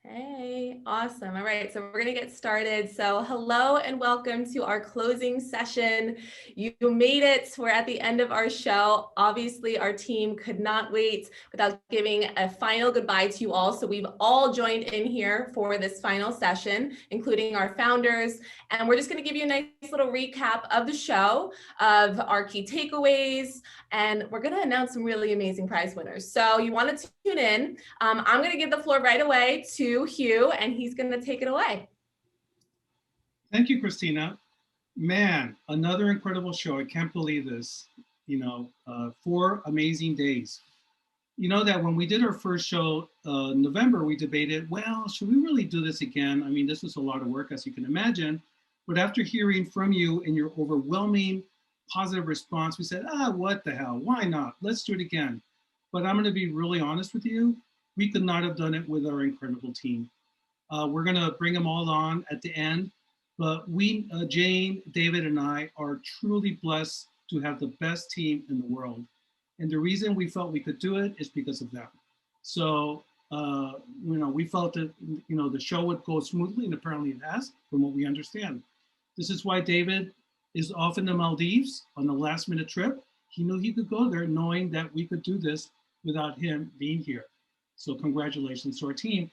Hey, awesome. All right, so we're going to get started. So, hello and welcome to our closing session. You made it. We're at the end of our show. Obviously, our team could not wait without giving a final goodbye to you all. So, we've all joined in here for this final session, including our founders. And we're just going to give you a nice little recap of the show, of our key takeaways, and we're going to announce some really amazing prize winners. So, you want to tune in. I'm going to give the floor right away to Hugh, and he's going to take it away. Thank you, Christina. Man, another incredible show. I can't believe this. 4 amazing days. You know that when we did our first show in November, we debated, well, should we really do this again? I mean, this was a lot of work, as you can imagine. But after hearing from you and your overwhelming positive response, we said, what the hell? Why not? Let's do it again. But I'm going to be really honest with you. We could not have done it with our incredible team. We're going to bring them all on at the end. But we, Jane, David, and I are truly blessed to have the best team in the world. And the reason we felt we could do it is because of them. So, we felt that, the show would go smoothly, and apparently it has, from what we understand. This is why David is off in the Maldives on the last minute trip. He knew he could go there knowing that we could do this without him being here. So congratulations to our team.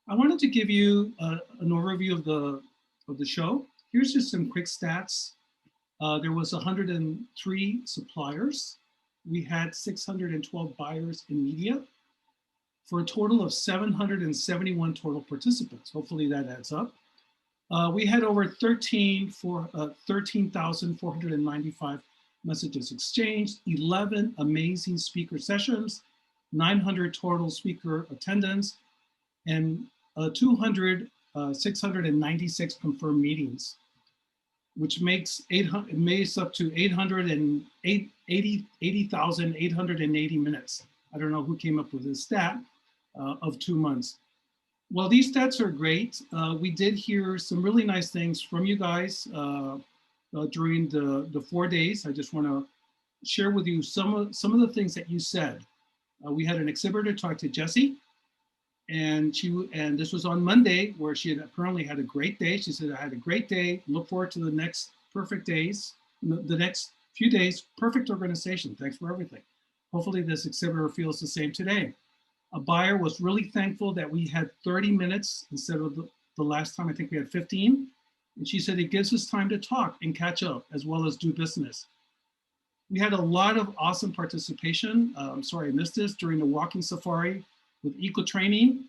I wanted to give you an overview of the show. Here's just some quick stats. There was 103 suppliers. We had 612 buyers in media for a total of 771 total participants. Hopefully that adds up. We had over 13,495 messages exchanged, 11 amazing speaker sessions, 900 total speaker attendance, and 696 confirmed meetings, which makes up to 80,880 minutes. I don't know who came up with this stat of 2 months. Well, these stats are great. We did hear some really nice things from you guys during the 4 days. I just want to share with you some of the things that you said. We had an exhibitor talk to Jessie, and this was on Monday, where she had apparently had a great day. She said, I had a great day. Look forward to the next perfect days, the next few days. Perfect organization. Thanks for everything. Hopefully this exhibitor feels the same today. A buyer was really thankful that we had 30 minutes instead of the last time. I think we had 15. And she said, it gives us time to talk and catch up as well as do business. We had a lot of awesome participation. I'm sorry I missed this during the walking safari with eco training.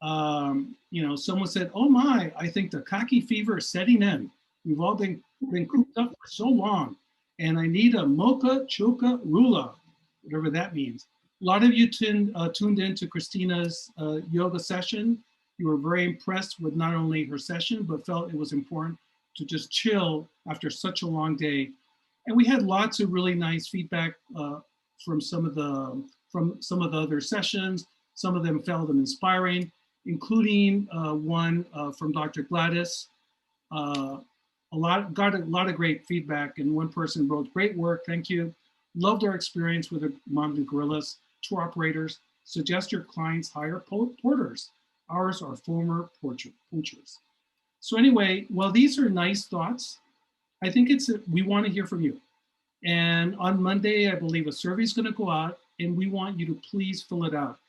Someone said, oh my, I think the khaki fever is setting in. We've all been cooped up for so long. And I need a mocha choka rula, whatever that means. A lot of you tuned in to Christina's yoga session. You were very impressed with not only her session, but felt it was important to just chill after such a long day. And we had lots of really nice feedback from some of the other sessions. Some of them felt inspiring, including one from Dr. Gladys. Got a lot of great feedback, and one person wrote, great work, thank you. Loved our experience with the Mountain Gorillas. Tour operators, suggest your clients hire porters. Ours are former poachers. So anyway, while these are nice thoughts, I think we want to hear from you. And on Monday, I believe a survey is going to go out, and we want you to please fill it out.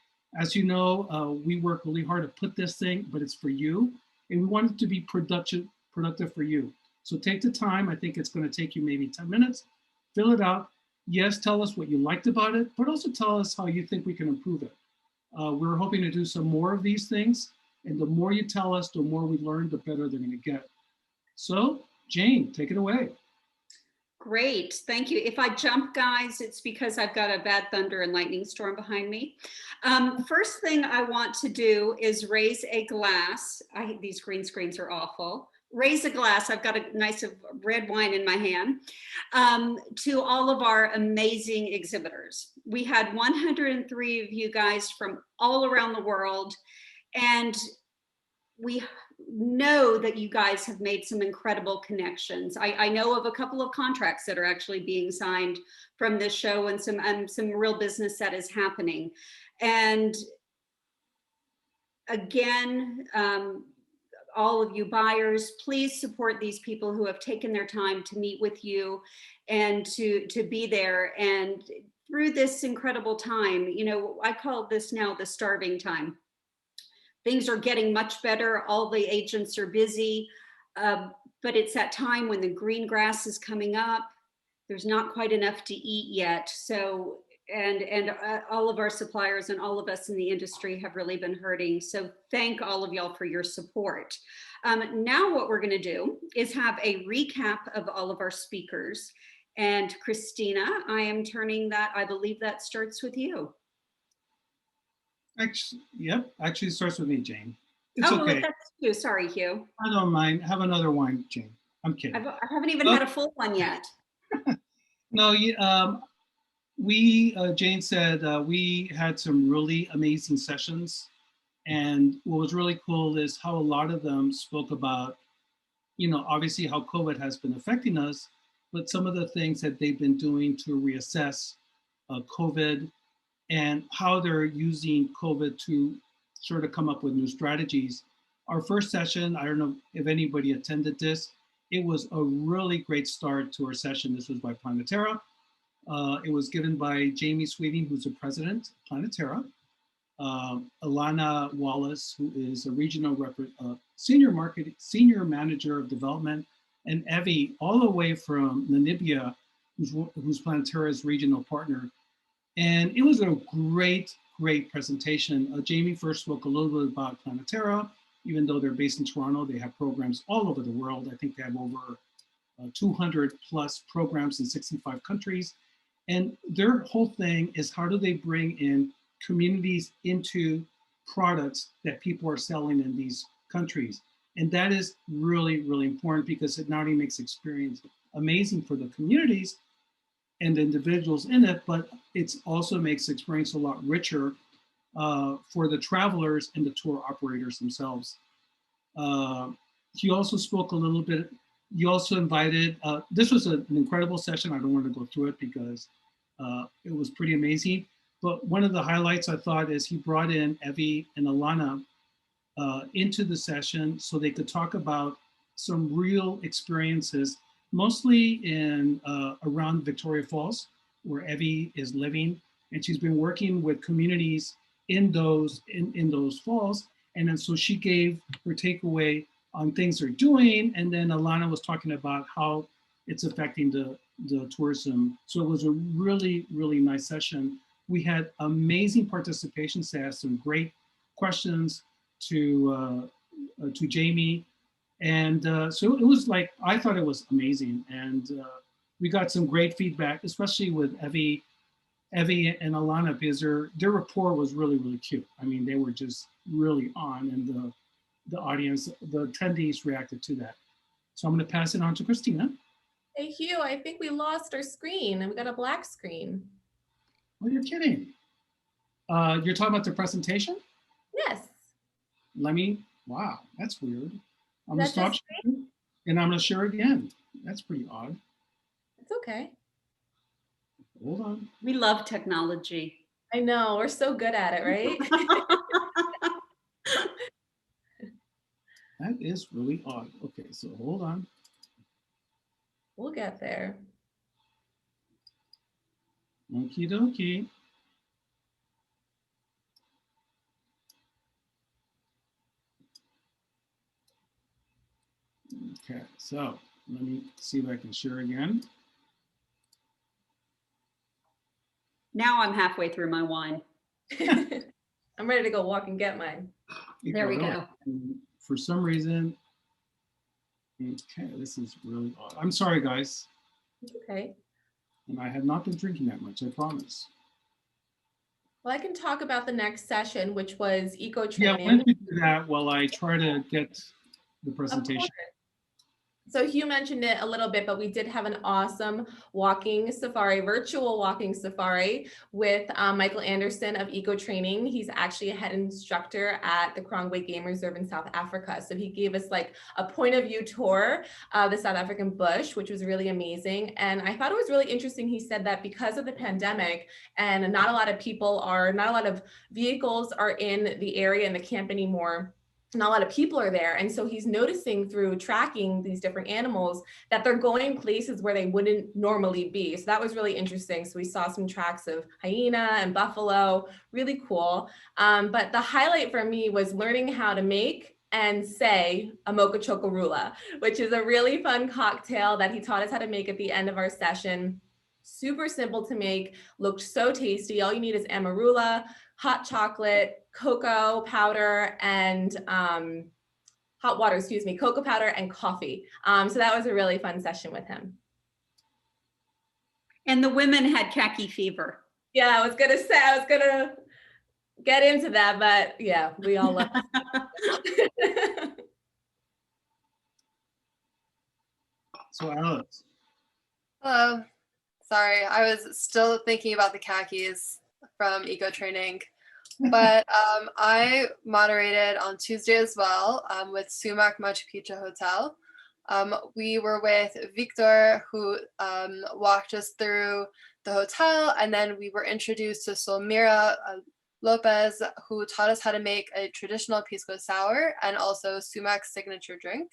As you know, we work really hard to put this thing, but it's for you, and we want it to be productive for you. So take the time. I think it's going to take you maybe 10 minutes. Fill it out. Yes, tell us what you liked about it, but also tell us how you think we can improve it. We're hoping to do some more of these things, and the more you tell us, the more we learn, the better they're going to get. So, Jane, take it away. Great, thank you. If I jump, guys, it's because I've got a bad thunder and lightning storm behind me. First thing I want to do is raise a glass. These green screens are awful. Raise a glass. I've got a nice red wine in my hand, to all of our amazing exhibitors. We had 103 of you guys from all around the world, and we know that you guys have made some incredible connections. I know of a couple of contracts that are actually being signed from this show, and some real business that is happening. And again, all of you buyers, please support these people who have taken their time to meet with you and to be there. And through this incredible time, you know, I call this now the starving time. Things are getting much better. All the agents are busy, but it's that time when the green grass is coming up. There's not quite enough to eat yet. So, and all of our suppliers and all of us in the industry have really been hurting. So thank all of y'all for your support. Now what we're gonna do is have a recap of all of our speakers. And Christina, I am turning that, I believe that starts with you. Actually, yep. Actually, it starts with me, Jane. It's Oh, okay. that's you. Sorry, Hugh. I don't mind. Have another wine, Jane. I'm kidding. I haven't even had a full one yet. No, Jane said we had some really amazing sessions. And what was really cool is how a lot of them spoke about, you know, obviously how COVID has been affecting us, but some of the things that they've been doing to reassess COVID and how they're using COVID to sort of come up with new strategies. Our first session, I don't know if anybody attended this, it was a really great start to our session. This was by Planetara. It was given by Jamie Sweeting, who's the president of Planetara. Alana Wallace, who is a regional senior manager of development, and Evie, all the way from Namibia, who's Planetara's regional partner. And it was a great, great presentation. Jamie first spoke a little bit about Planetara. Even though they're based in Toronto, they have programs all over the world. I think they have over 200 plus programs in 65 countries. And their whole thing is how do they bring in communities into products that people are selling in these countries. And that is really, really important because it not only makes experience amazing for the communities and the individuals in it, but it also makes experience a lot richer for the travelers and the tour operators themselves. He also spoke a little bit, you also invited, this was an incredible session. I don't want to go through it because it was pretty amazing. But one of the highlights I thought is he brought in Evie and Alana into the session so they could talk about some real experiences, mostly in around Victoria Falls, where Evie is living. And she's been working with communities in those falls. And then so she gave her takeaway on things they're doing. And then Alana was talking about how it's affecting the tourism. So it was a really, really nice session. We had amazing participation. They asked some great questions to Jamie. And so it was like, I thought it was amazing. And we got some great feedback, especially with Evie and Alana, because their rapport was really, really cute. I mean, they were just really on, and the audience, the attendees reacted to that. So I'm going to pass it on to Christina. Hey, Hugh, I think we lost our screen and we got a black screen. Oh, you're kidding. You're talking about the presentation? Yes. Wow, that's weird. I'm going to stop sharing, and I'm going to share again. That's pretty odd. It's okay. Hold on. We love technology. I know, we're so good at it, right? That is really odd. Okay, so hold on. We'll get there. Okie dokie. Okay, so let me see if I can share again. Now I'm halfway through my wine. I'm ready to go walk and get mine. There we go. And for some reason, okay, this is really odd. I'm sorry, guys. It's okay. And I have not been drinking that much, I promise. Well, I can talk about the next session, which was eco Yeah, training. why don't you do that while I try to get the presentation? So Hugh mentioned it a little bit, but we did have an awesome walking safari, virtual walking safari with Michael Anderson of Eco Training. He's actually a head instructor at the Krongwe Game Reserve in South Africa. So he gave us like a point of view tour of the South African bush, which was really amazing. And I thought it was really interesting. He said that because of the pandemic and not a lot of vehicles are in the area in the camp anymore, not a lot of people are there. And so he's noticing through tracking these different animals that they're going places where they wouldn't normally be. So that was really interesting. So we saw some tracks of hyena and buffalo, really cool. But the highlight for me was learning how to make and say a Mocha Chocorula, which is a really fun cocktail that he taught us how to make at the end of our session. Super simple to make, looked so tasty. All you need is amarula, hot chocolate, cocoa powder, and hot water, cocoa powder and coffee. So that was a really fun session with him. And the women had khaki fever. Yeah, I was gonna get into that, but yeah, we all love it. So Alex. Hello. Sorry, I was still thinking about the khakis from Eco Training. But I moderated on Tuesday as well with Sumac Machu Picchu Hotel. We were with Victor, who walked us through the hotel, and then we were introduced to Solmira Lopez, who taught us how to make a traditional pisco sour and also Sumac's signature drink.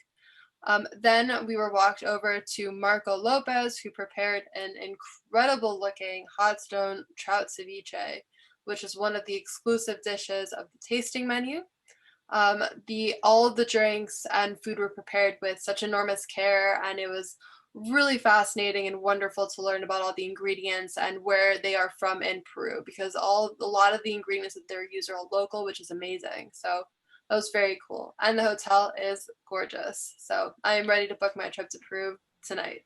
Then we were walked over to Marco Lopez, who prepared an incredible looking hot stone trout ceviche, which is one of the exclusive dishes of the tasting menu. All of the drinks and food were prepared with such enormous care, and it was really fascinating and wonderful to learn about all the ingredients and where they are from in Peru, because a lot of the ingredients that they're used are all local, which is amazing. So that was very cool. And the hotel is gorgeous. So I am ready to book my trip to Peru tonight.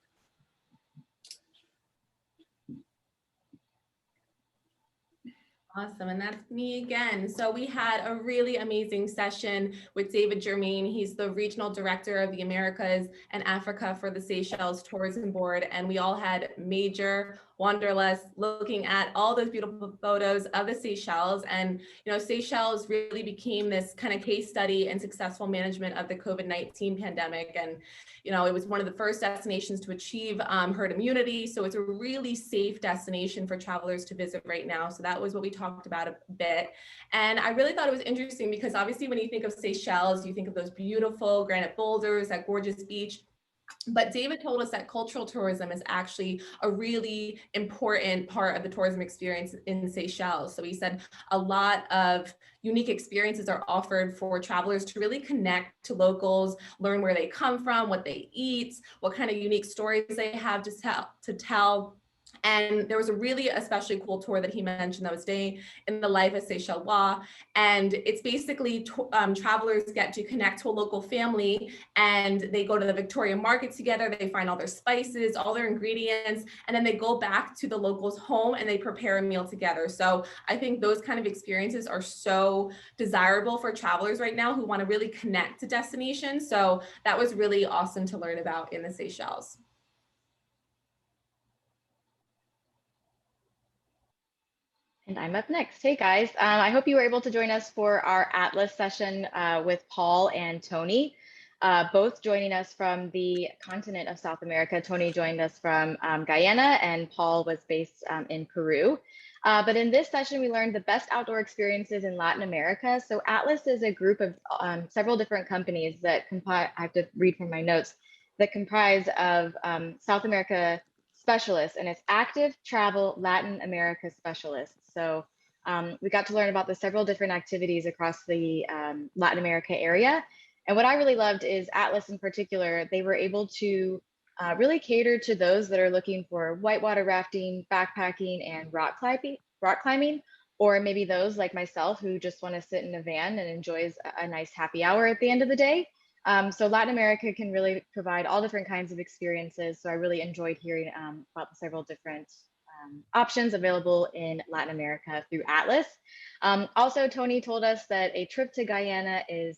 Awesome, and that's me again. So we had a really amazing session with David Germain. He's the regional director of the Americas and Africa for the Seychelles Tourism Board, and we all had major wanderlust looking at all those beautiful photos of the Seychelles. And Seychelles really became this kind of case study in successful management of the COVID-19 pandemic. And it was one of the first destinations to achieve herd immunity. So it's a really safe destination for travelers to visit right now. So that was what we talked about a bit. And I really thought it was interesting because obviously when you think of Seychelles, you think of those beautiful granite boulders, that gorgeous beach. But David told us that cultural tourism is actually a really important part of the tourism experience in Seychelles. So he said a lot of unique experiences are offered for travelers to really connect to locals, learn where they come from, what they eat, what kind of unique stories they have to tell. And there was a really especially cool tour that he mentioned that was Day in the Life of Seychellois. And it's basically travelers get to connect to a local family, and they go to the Victoria Market together. They find all their spices, all their ingredients, and then they go back to the locals' home and they prepare a meal together. So I think those kind of experiences are so desirable for travelers right now who want to really connect to destinations. So that was really awesome to learn about in the Seychelles. And I'm up next. Hey guys, I hope you were able to join us for our Atlas session with Paul and Tony, both joining us from the continent of South America. Tony joined us from Guyana and Paul was based in Peru. But in this session, we learned the best outdoor experiences in Latin America. So Atlas is a group of several different companies that I have to read from my notes, that comprise of South America specialists, and it's Active Travel Latin America Specialists. So we got to learn about the several different activities across the Latin America area. And what I really loved is Atlas in particular, they were able to really cater to those that are looking for whitewater rafting, backpacking, and rock climbing, or maybe those like myself who just want to sit in a van and enjoys a nice happy hour at the end of the day. So Latin America can really provide all different kinds of experiences. So I really enjoyed hearing about the several different options available in Latin America through Atlas. Also, Tony told us that a trip to Guyana is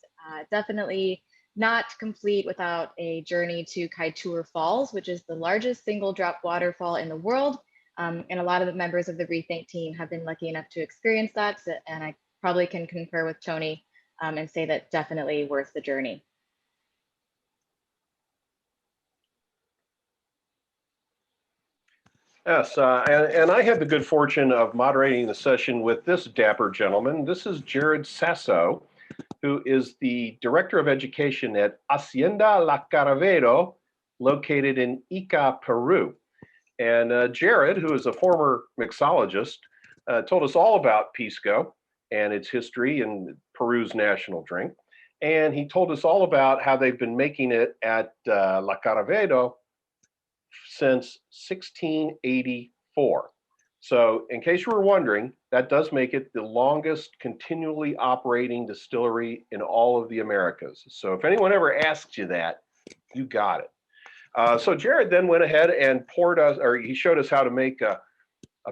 definitely not complete without a journey to Kaitour Falls, which is the largest single drop waterfall in the world. And a lot of the members of the Rethink team have been lucky enough to experience that. And I probably can concur with Tony and say that definitely worth the journey. Yes, and I had the good fortune of moderating the session with this dapper gentleman. This is Jared Sasso, who is the Director of Education at Hacienda La Caravero, located in Ica, Peru. And Jared, who is a former mixologist, told us all about Pisco and its history and Peru's national drink. And he told us all about how they've been making it at La Caravero since 1684. So in case you were wondering, that does make it the longest continually operating distillery in all of the Americas. So if anyone ever asks you that, you got it. So Jared then went ahead and poured us, or he showed us how to make a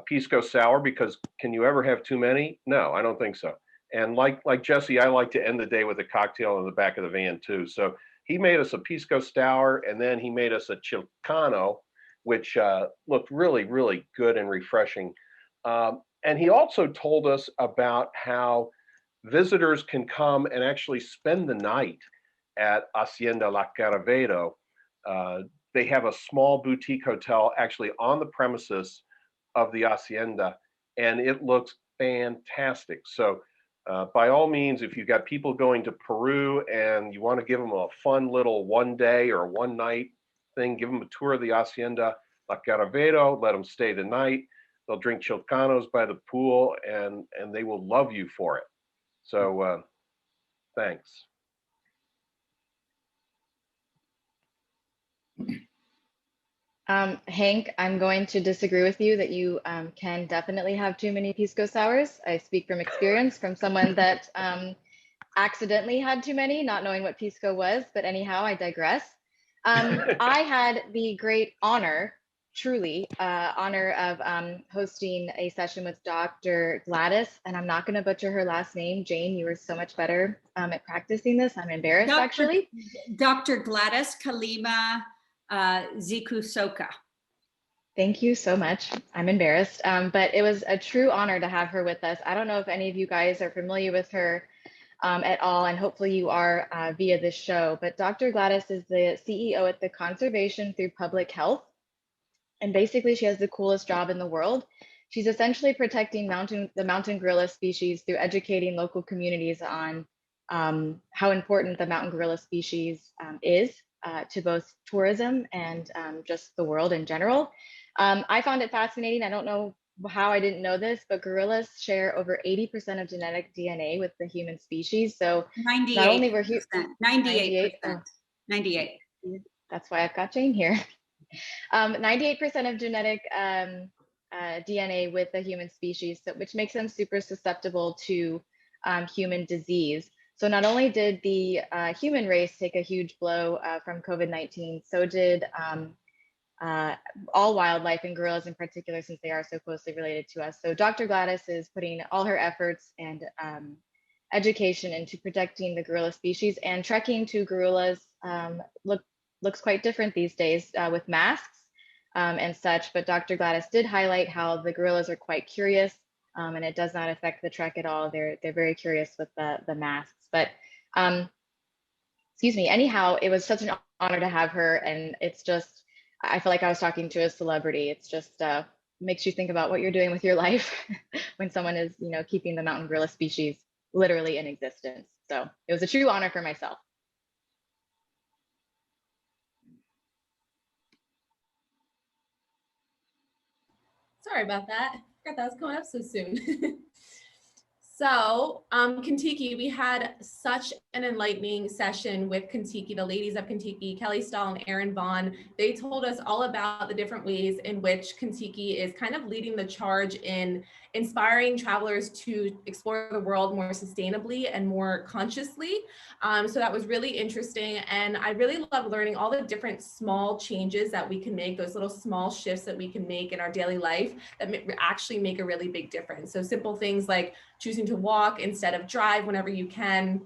Pisco sour, because can you ever have too many? No, I don't think so. And like Jesse, I like to end the day with a cocktail in the back of the van too. So he made us a Pisco sour, and then he made us a Chilcano, which looked really, really good and refreshing. And he also told us about how visitors can come and actually spend the night at Hacienda La Caravero. They have a small boutique hotel actually on the premises of the Hacienda, and it looks fantastic. So by all means, if you've got people going to Peru and you want to give them a fun little one day or one night thing, give them a tour of the Hacienda La Caravero, let them stay the night. They'll drink chilcanos by the pool, and they will love you for it. So thanks. Hank, I'm going to disagree with you that you can definitely have too many Pisco sours. I speak from experience, from someone that accidentally had too many, not knowing what Pisco was, but anyhow, I digress. I had the great honor, truly honor of hosting a session with Dr. Gladys, and I'm not going to butcher her last name. Jane, you were so much better at practicing this. I'm embarrassed, actually. Dr. Gladys Kalima Zikusoka. Thank you so much. I'm embarrassed, but it was a true honor to have her with us. I don't know if any of you guys are familiar with her at all, and hopefully you are via this show, but Dr. Gladys is the CEO at the Conservation Through Public Health. And basically she has the coolest job in the world. She's essentially protecting the mountain gorilla species through educating local communities on how important the mountain gorilla species is to both tourism and just the world in general. I found it fascinating. I don't know how I didn't know this, but gorillas share over 80% of genetic DNA with the human species. So 98%, not only were 98%. 98. That's why I've got Jane here. 98% of genetic DNA with the human species, which makes them super susceptible to human disease. So not only did the human race take a huge blow from COVID-19, so did all wildlife, and gorillas in particular, since they are so closely related to us. So Dr. Gladys is putting all her efforts and education into protecting the gorilla species, and trekking to gorillas looks quite different these days with masks and such. But Dr. Gladys did highlight how the gorillas are quite curious, and it does not affect the trek at all. They're very curious with the masks. But excuse me. Anyhow, it was such an honor to have her, and it's just, I feel like I was talking to a celebrity. It's just makes you think about what you're doing with your life when someone is, keeping the mountain gorilla species literally in existence. So it was a true honor for myself. Sorry about that. I forgot that was coming up so soon. So Contiki, we had such an enlightening session with Contiki, the ladies of Contiki, Kelly Stahl and Erin Vaughn. They told us all about the different ways in which Contiki is kind of leading the charge in inspiring travelers to explore the world more sustainably and more consciously. So that was really interesting. And I really love learning all the different small changes that we can make, those little small shifts that we can make in our daily life that actually make a really big difference. So simple things like choosing to walk instead of drive whenever you can,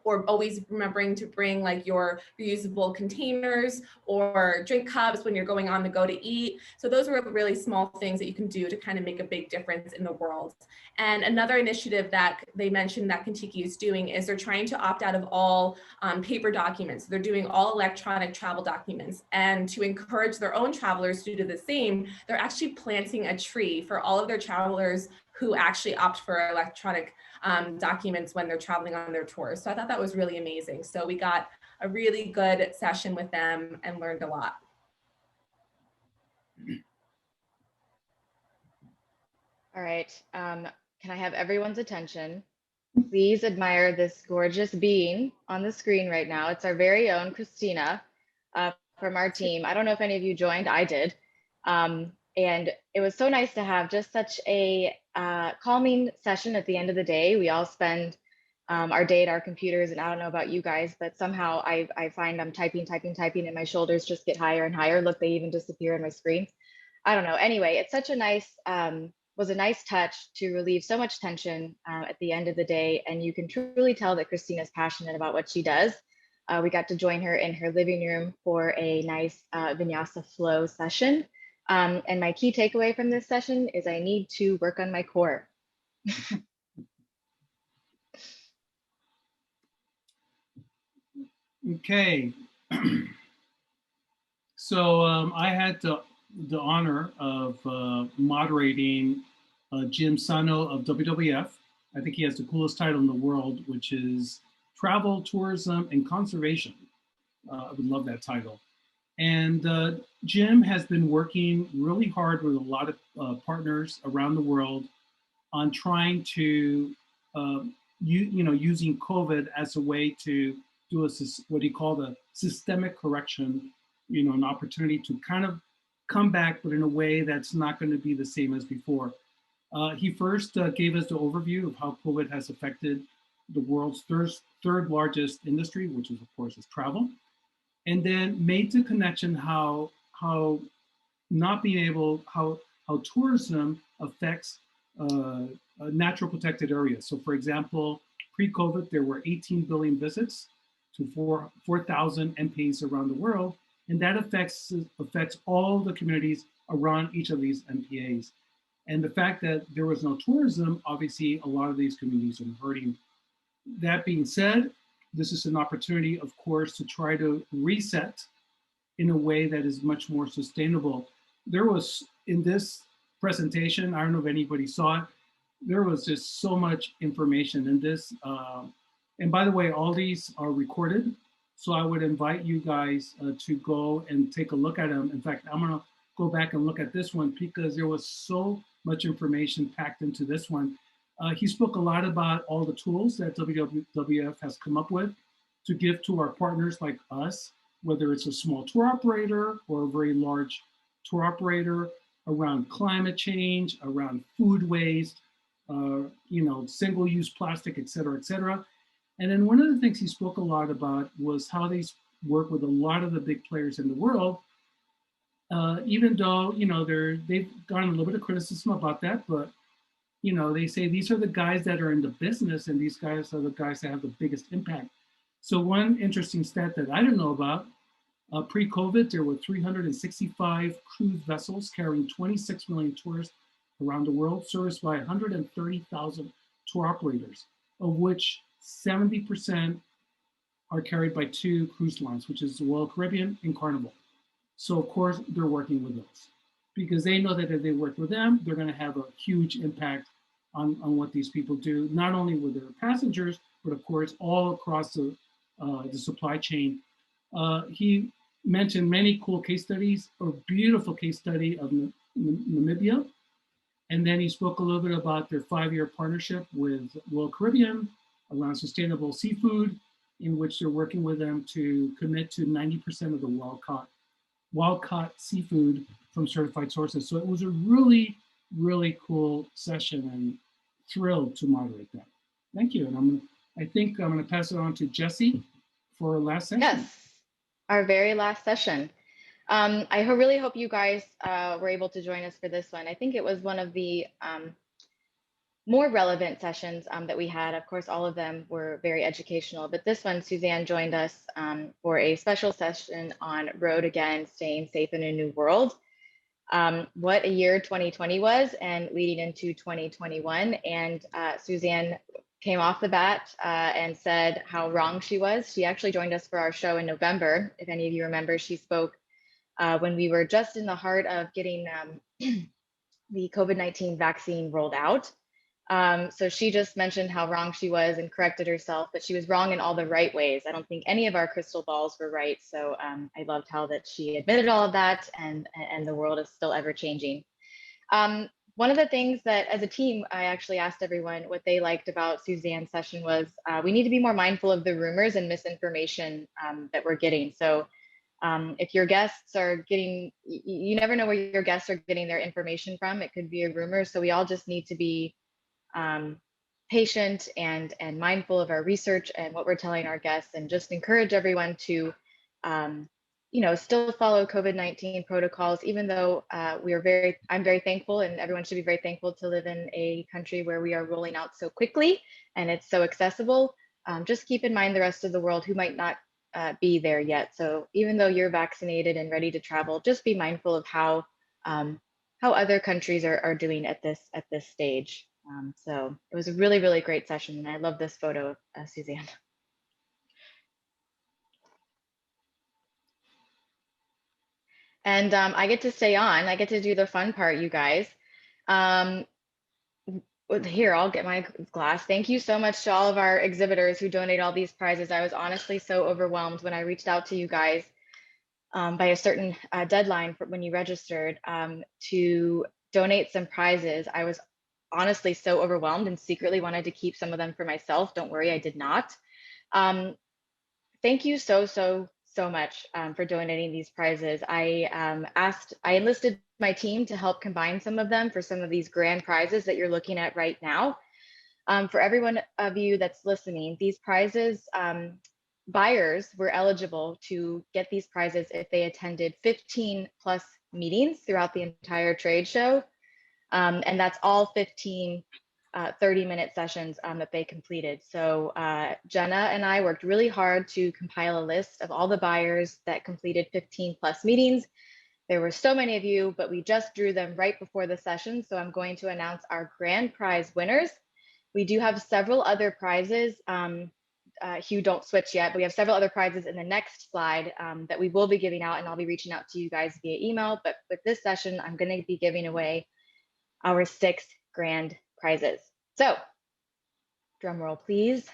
or always remembering to bring like your reusable containers or drink cups when you're going on the go to eat. So those are really small things that you can do to kind of make a big difference in the world. And another initiative that they mentioned that Kentucky is doing is they're trying to opt out of all paper documents. They're doing all electronic travel documents. And to encourage their own travelers to do the same, they're actually planting a tree for all of their travelers who actually opt for electronic documents when they're traveling on their tours. So I thought that was really amazing. So we got a really good session with them and learned a lot. All right. Can I have everyone's attention? Please admire this gorgeous being on the screen right now. It's our very own Christina from our team. I don't know if any of you joined. I did. And it was so nice to have just such a calming session at the end of the day. We all spend our day at our computers, and I don't know about you guys, but somehow I find I'm typing, and my shoulders just get higher and higher. Look, they even disappear on my screen. I don't know. Anyway, it's such a nice, was a nice touch to relieve so much tension at the end of the day. And you can truly tell that Christina's passionate about what she does. We got to join her in her living room for a nice Vinyasa flow session. And my key takeaway from this session is I need to work on my core. Okay. So I had the honor of moderating Jim Sano of WWF. I think he has the coolest title in the world, which is Travel, Tourism, and Conservation. I would love that title. And Jim has been working really hard with a lot of partners around the world on trying to, using COVID as a way to do what he called a systemic correction, an opportunity to kind of come back, but in a way that's not going to be the same as before. He first gave us the overview of how COVID has affected the world's third largest industry, which is, of course, is travel. And then made the connection how tourism affects natural protected areas. So for example, pre-COVID, there were 18 billion visits to 4,000 MPAs around the world. And that affects all the communities around each of these MPAs. And the fact that there was no tourism, obviously a lot of these communities are hurting. That being said, this is an opportunity, of course, to try to reset in a way that is much more sustainable. There was, in this presentation, I don't know if anybody saw it, there was just so much information in this. And by the way, all these are recorded. So I would invite you guys to go and take a look at them. In fact, I'm gonna go back and look at this one because there was so much information packed into this one. He spoke a lot about all the tools that WWF has come up with to give to our partners like us, whether it's a small tour operator or a very large tour operator, around climate change, around food waste, single-use plastic, et cetera, et cetera. And then one of the things he spoke a lot about was how they work with a lot of the big players in the world, even though, they've gotten a little bit of criticism about that, but they say these are the guys that are in the business and these guys are the guys that have the biggest impact. So one interesting stat that I didn't know about, pre-COVID, there were 365 cruise vessels carrying 26 million tourists around the world, serviced by 130,000 tour operators, of which 70% are carried by two cruise lines, which is the Royal Caribbean and Carnival. So of course, they're working with those because they know that if they work with them, they're gonna have a huge impact on what these people do, not only with their passengers, but of course, all across the supply chain. He mentioned many cool case studies, a beautiful case study of Namibia. And then he spoke a little bit about their 5-year partnership with Royal Caribbean around sustainable seafood, in which they're working with them to commit to 90% of the wild-caught seafood from certified sources. So it was a really, really cool session and thrilled to moderate that. Thank you. And I think I'm gonna pass it on to Jesse for our last session. Yes, our very last session. I really hope you guys were able to join us for this one. I think it was one of the more relevant sessions that we had. Of course, all of them were very educational, but this one, Suzanne joined us for a special session on Road Again, Staying Safe in a New World. What a year 2020 was, and leading into 2021. And Suzanne came off the bat and said how wrong she was. She actually joined us for our show in November. If any of you remember, she spoke when we were just in the heart of getting the COVID-19 vaccine rolled out. So she just mentioned how wrong she was and corrected herself, but she was wrong in all the right ways. I don't think any of our crystal balls were right. So I loved how that she admitted all of that, and the world is still ever changing. One of the things that as a team, I actually asked everyone what they liked about Suzanne's session was we need to be more mindful of the rumors and misinformation that we're getting. So if your guests are getting, you never know where your guests are getting their information from. It could be a rumor. So we all just need to be patient and mindful of our research and what we're telling our guests, and just encourage everyone to still follow COVID-19 protocols, even though I'm very thankful, and everyone should be very thankful to live in a country where we are rolling out so quickly and it's so accessible. Just keep in mind the rest of the world who might not be there yet. So even though you're vaccinated and ready to travel, just be mindful of how other countries are doing at this stage. So it was a really, really great session, and I love this photo of Suzanne. And I get to stay on. I get to do the fun part, you guys. Here, I'll get my glass. Thank you so much to all of our exhibitors who donate all these prizes. I was honestly so overwhelmed when I reached out to you guys by a certain deadline for when you registered to donate some prizes. I was honestly so overwhelmed and secretly wanted to keep some of them for myself. Don't worry, I did not. Thank you so much for donating these prizes. I enlisted my team to help combine some of them for some of these grand prizes that you're looking at right now. For every one of you that's listening, these prizes, buyers were eligible to get these prizes if they attended 15 plus meetings throughout the entire trade show. And that's all 15 30-minute sessions that they completed. So Jenna and I worked really hard to compile a list of all the buyers that completed 15 plus meetings. There were so many of you, but we just drew them right before the session. So I'm going to announce our grand prize winners. We do have several other prizes. Hugh, don't switch yet, but we have several other prizes in the next slide that we will be giving out, and I'll be reaching out to you guys via email. But with this session, I'm going to be giving away our 6 grand prizes. So, drum roll, please.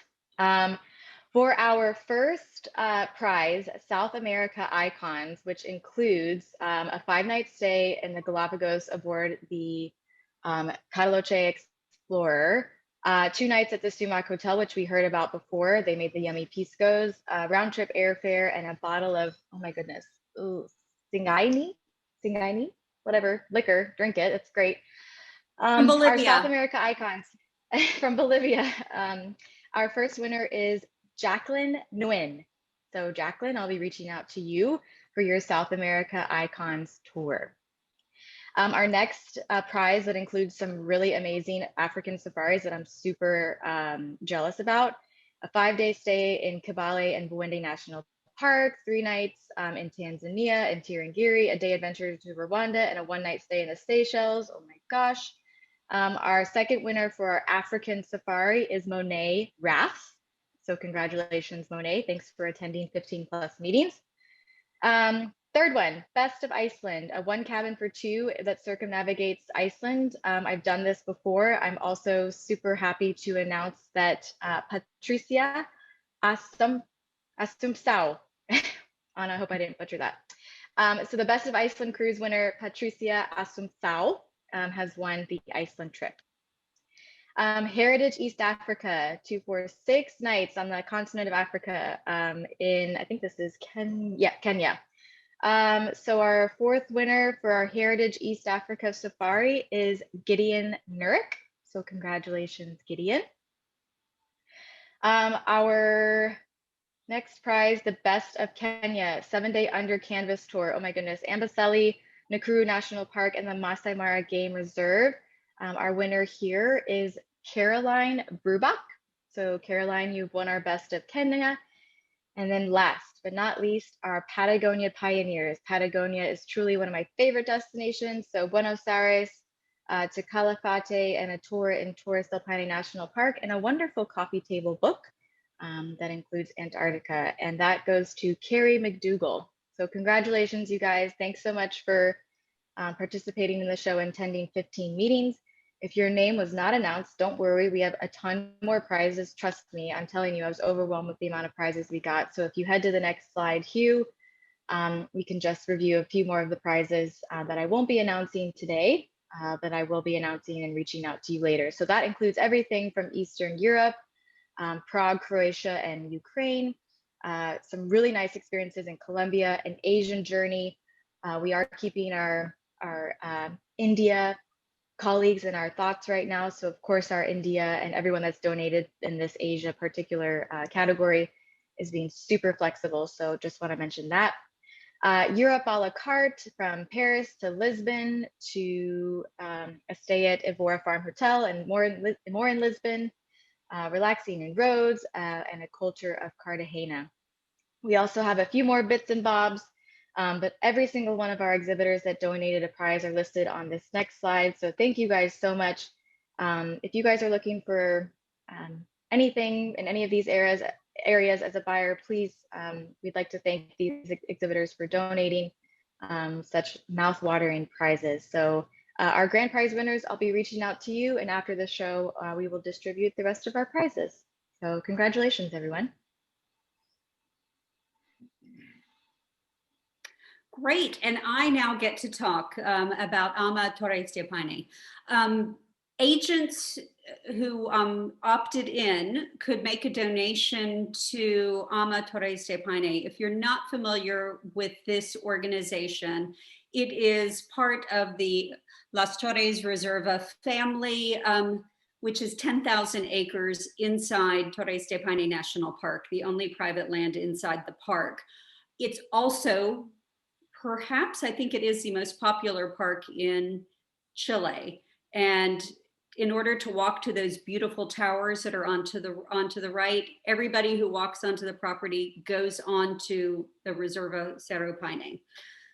For our first prize, South America Icons, which includes a 5-night stay in the Galapagos aboard the Cataloche Explorer, 2 nights at the Sumac Hotel, which we heard about before. They made the yummy piscos, round trip airfare, and a bottle of, oh my goodness, Singaini, whatever, liquor, drink it, it's great. From Bolivia. Our South America Icons from Bolivia. Our first winner is Jacqueline Nguyen. So Jacqueline, I'll be reaching out to you for your South America Icons tour. Our next prize that includes some really amazing African safaris that I'm super jealous about. A 5-day stay in Kibale and Bwindi National Park, 3 nights in Tanzania and Tirangiri, a day adventure to Rwanda, and a 1-night stay in the Seychelles. Oh my gosh. Our second winner for our African safari is Monet Rath. So congratulations, Monet. Thanks for attending 15 plus meetings. Third one, Best of Iceland, a 1 cabin for 2 that circumnavigates Iceland. I've done this before. I'm also super happy to announce that Patricia Assumpção, Anna, I hope I didn't butcher that. So the Best of Iceland cruise winner, Patricia Assumpção, has won the Iceland trip. Heritage East Africa, 2 for 6 nights on the continent of Africa in, I think this is Kenya. So our 4th winner for our Heritage East Africa Safari is Gideon Nurek. So congratulations, Gideon. Our next prize, the Best of Kenya, 7-day under canvas tour. Oh my goodness, Amboseli, Nakuru National Park, and the Masai Mara Game Reserve. Our winner here is Caroline Brubach. So Caroline, you've won our Best of Kenya. And then last but not least, our Patagonia Pioneers. Patagonia is truly one of my favorite destinations. So Buenos Aires to Calafate, and a tour in Torres del Paine National Park, and a wonderful coffee table book that includes Antarctica. And that goes to Carrie McDougall. So congratulations, you guys. Thanks so much for participating in the show and attending 15 meetings. If your name was not announced, don't worry. We have a ton more prizes. Trust me, I'm telling you, I was overwhelmed with the amount of prizes we got. So if you head to the next slide, Hugh, we can just review a few more of the prizes that I won't be announcing today, but I will be announcing and reaching out to you later. So that includes everything from Eastern Europe, Prague, Croatia, and Ukraine, some really nice experiences in Colombia, an Asian journey. We are keeping our India colleagues in our thoughts right now. So of course, our India and everyone that's donated in this Asia particular category is being super flexible. So just want to mention that. Europe a la carte, from Paris to Lisbon to a stay at Evora Farm Hotel and more in Lisbon, relaxing in Rhodes, and a culture of Cartagena. We also have a few more bits and bobs, but every single one of our exhibitors that donated a prize are listed on this next slide. So thank you guys so much. If you guys are looking for anything in any of these areas as a buyer, please, we'd like to thank these exhibitors for donating such mouth-watering prizes. So our grand prize winners, I'll be reaching out to you, and after the show, we will distribute the rest of our prizes. So congratulations, everyone. Great, and I now get to talk about AMA Torres del Paine. Agents who opted in could make a donation to AMA Torres del Paine. If you're not familiar with this organization, it is part of the Las Torres Reserva family, which is 10,000 acres inside Torres del Paine National Park, the only private land inside the park. It's also, perhaps, I think it is the most popular park in Chile. And in order to walk to those beautiful towers that are onto the right, everybody who walks onto the property goes onto the Reserva Cerro Paine.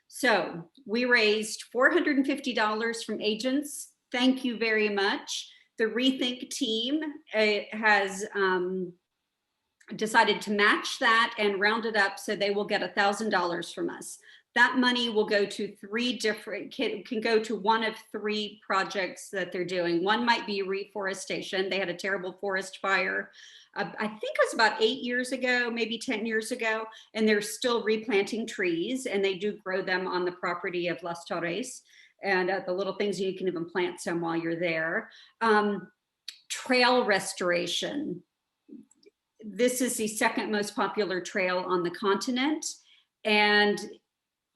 So we raised $450 from agents. Thank you very much. The Rethink team has decided to match that and round it up, so they will get $1,000 from us. That money will go to can go to one of three projects that they're doing. One might be reforestation. They had a terrible forest fire. I think it was about 8 years ago, maybe 10 years ago, and they're still replanting trees, and they do grow them on the property of Las Torres, and the little things you can even plant some while you're there. Trail restoration. This is the second most popular trail on the continent, and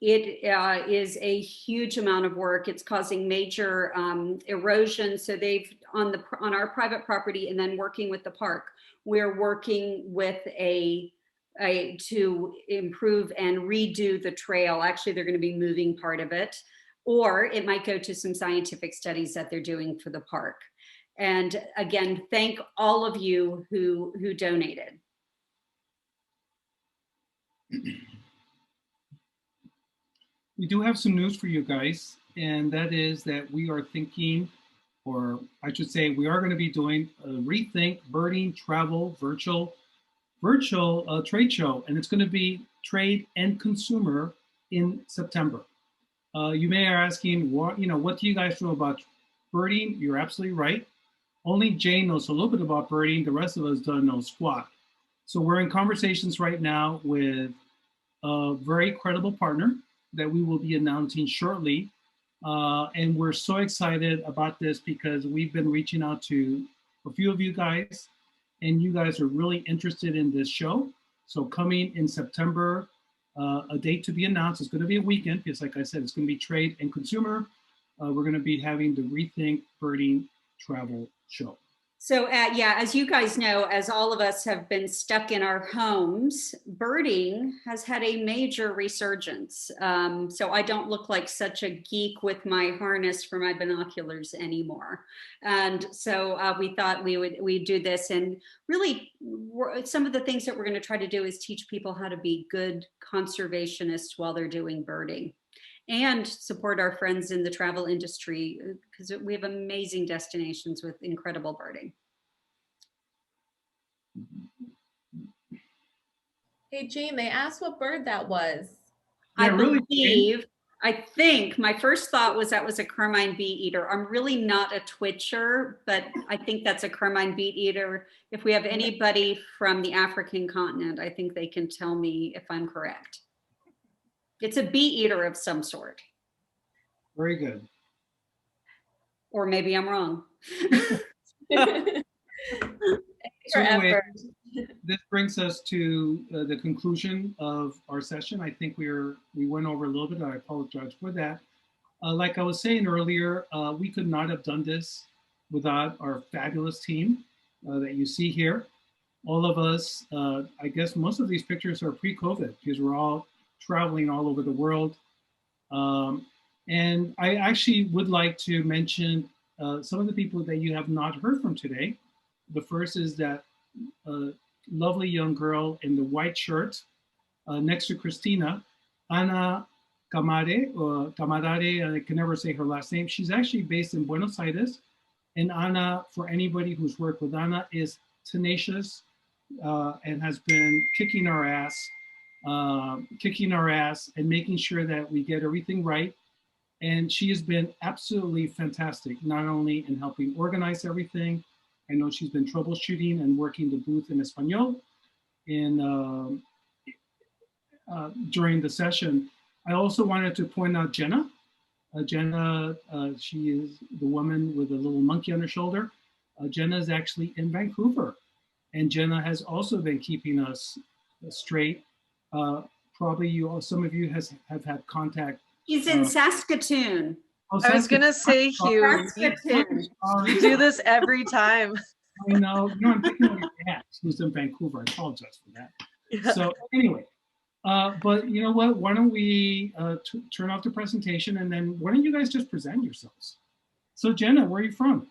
it is a huge amount of work. It's causing major erosion. So they've, on our private property, and then working with the park, we're working with to improve and redo the trail. Actually, they're going to be moving part of it, or it might go to some scientific studies that they're doing for the park. And again, thank all of you who donated. We do have some news for you guys, and that is that we are thinking, or I should say, we are going to be doing a Rethink Birding Travel virtual trade show, and it's going to be trade and consumer in September. You may be asking, what do you guys know about birding? You're absolutely right. Only Jane knows a little bit about birding. The rest of us don't know squat. So we're in conversations right now with a very credible partner that we will be announcing shortly. And we're so excited about this because we've been reaching out to a few of you guys, and you guys are really interested in this show. So coming in September, a date to be announced. It's going to be a weekend because, like I said, it's going to be trade and consumer. We're going to be having the Rethink Birding Travel show. So yeah, as you guys know, as all of us have been stuck in our homes, birding has had a major resurgence. So I don't look like such a geek with my harness for my binoculars anymore. And so we thought we'd do this, and really some of the things that we're going to try to do is teach people how to be good conservationists while they're doing birding, and support our friends in the travel industry, because we have amazing destinations with incredible birding. Hey, Jane, they asked what bird that was. Yeah, I think my first thought was that was a Carmine bee eater. I'm really not a twitcher, but I think that's a Carmine bee eater. If we have anybody from the African continent, I think they can tell me if I'm correct. It's a bee eater of some sort. Very good. Or maybe I'm wrong. So anyway, this brings us to the conclusion of our session. I think we went over a little bit. I apologize for that. Like I was saying earlier, we could not have done this without our fabulous team that you see here. All of us, I guess most of these pictures are pre-COVID because we're all traveling all over the world. And I actually would like to mention some of the people that you have not heard from today. The first is that lovely young girl in the white shirt next to Christina, Ana Camarade, or Camarade, I can never say her last name. She's actually based in Buenos Aires. And Ana, for anybody who's worked with Ana, is tenacious and has been kicking our ass and making sure that we get everything right. And she has been absolutely fantastic, not only in helping organize everything. I know she's been troubleshooting and working the booth in Espanol during the session. I also wanted to point out Jenna. Jenna, she is the woman with a little monkey on her shoulder. Jenna is actually in Vancouver, and Jenna has also been keeping us straight. Probably some of you have had contact. He's in Saskatoon. Oh, I was gonna say, Hugh, you do this every time. I know. No, I'm thinking of your dad who's in Vancouver. I apologize for that. Yeah. So anyway, but you know what? Why don't we turn off the presentation, and then why don't you guys just present yourselves? So Jenna, where are you from?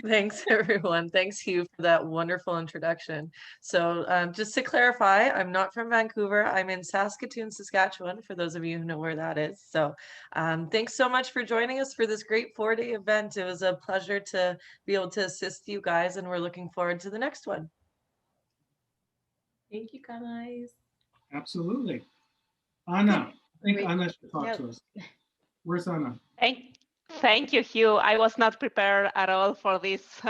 Thanks, everyone. Thanks, Hugh, for that wonderful introduction. So just to clarify, I'm not from Vancouver. I'm in Saskatoon, Saskatchewan, for those of you who know where that is. So thanks so much for joining us for this great 4-day event. It was a pleasure to be able to assist you guys, and we're looking forward to the next one. Thank you, guys. Absolutely. Anna, I think Anna should talk to us. Where's Anna? Thank you, Hugh. I was not prepared at all for this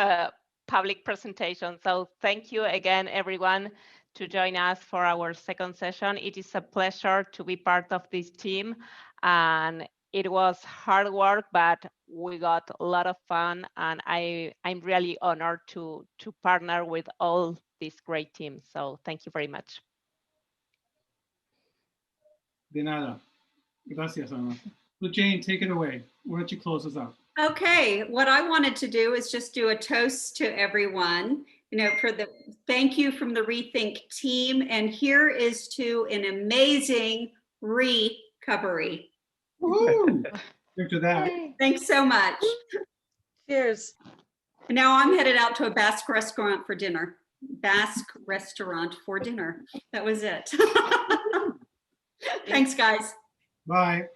public presentation. So thank you again, everyone, to join us for our second session. It is a pleasure to be part of this team. And it was hard work, but we got a lot of fun. And I'm really honored to partner with all this great team. So thank you very much. De nada. Gracias, Anna. So Jane, take it away. Why don't you close us out? Okay, what I wanted to do is just do a toast to everyone, for the thank you from the Rethink team. And here is to an amazing recovery. Woo! After that. Thanks so much. Cheers. Now I'm headed out to a Basque restaurant for dinner. Basque restaurant for dinner. That was it. Thanks, guys. Bye.